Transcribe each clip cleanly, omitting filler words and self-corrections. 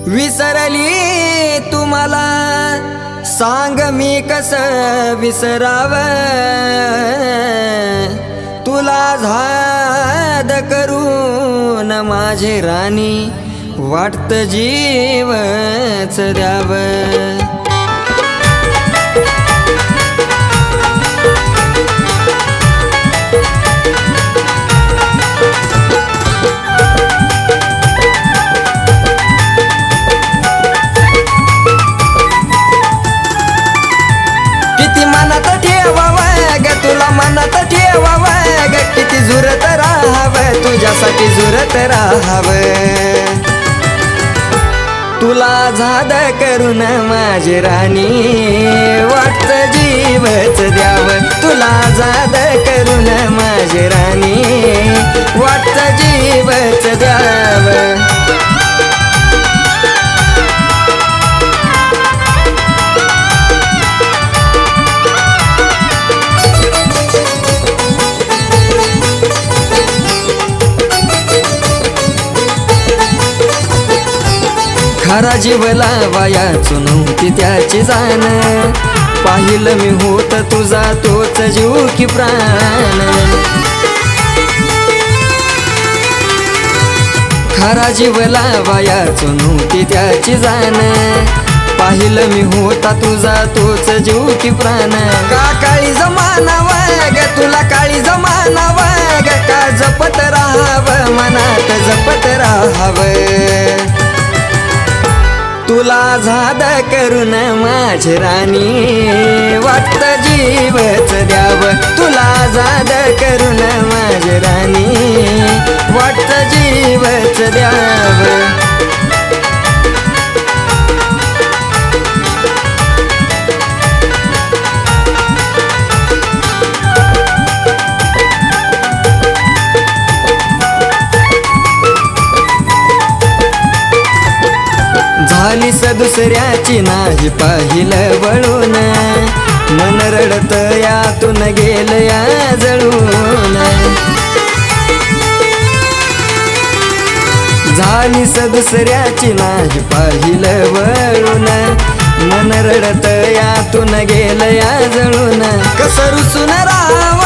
विसरली तुम्हाला सांग मी कसं विसराव, तुला झाद करून माझे राणी वाटत जीवच द्याव। तुला मनात ठेवाव ग, किती झुरत राहाव तुझ्यासाठी झुरत राहाव। तुला झाद करून माझी राणी वाटत जीवच द्याव, तुला झाद करून माझी राणी वाटत जीवच द्याव। खरा जीव लावायाचो नव्हती त्याची जाण, पाहिलं मी होत तुझा तोच जीव की प्राण। खरा जीव लावायाचो नव्हती त्याची जाण, पाहिलं मी होता तुझा तोच जीव की प्राण। का काळी जमाना ग तुला काळी जमाना ग, का जपत राहाव मनात जपत राहाव। तुला झाद करून माझी राणी वाटत जीवच द्याव, तुला झाद करून माझी राणी वाटत जीवच द्याव। झालीस दुसऱ्याची नाही पाहिलं वळून, मन रडत यातून गेलं या जळून। झालीस दुसऱ्याची नाही पाहिलं वळून, मन रडत यातून गेलं या जळून। कसं रुसून राहाव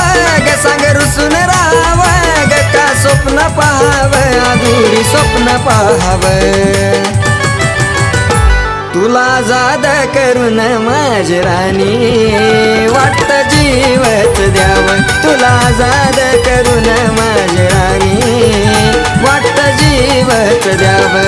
ग सांग रुसून राहाव ग, का स्वप्न पाहाव अधुरी स्वप्न पाहाव। तुला झाद करून माझी राणी वाटत जीवच द्याव, तुला झाद करून माझी राणी वाटत जीवच द्याव।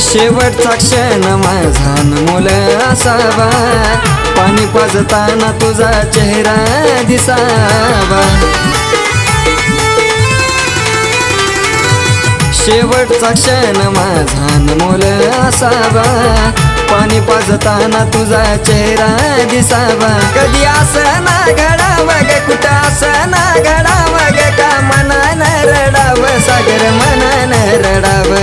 शेवटचा क्षण माझा अनमोल असावा, पाणी पाजताना तुझा चेहरा दिसावा। शेवटचा क्षण माझा अनमोल असावा, पाणी पाजताना तुझा चेहरा दिसावा। कधी असं ना घडाव ग कुठं असं ना घडाव ग, का मनानं रडाव सागर मनानं रडाव।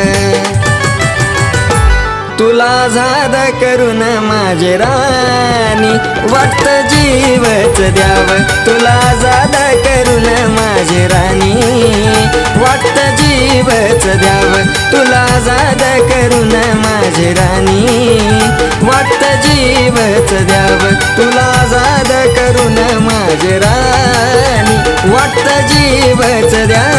तुला झाद करून माझी राणी वाटत जीवच द्याव, तुला झाद करून माझी राणी वाटत जीवच द्याव, तुला झाद करून माझी राणी वाटत जीवच द्याव, तुला झाद करून माझी राणी वाटत जीवच द्याव।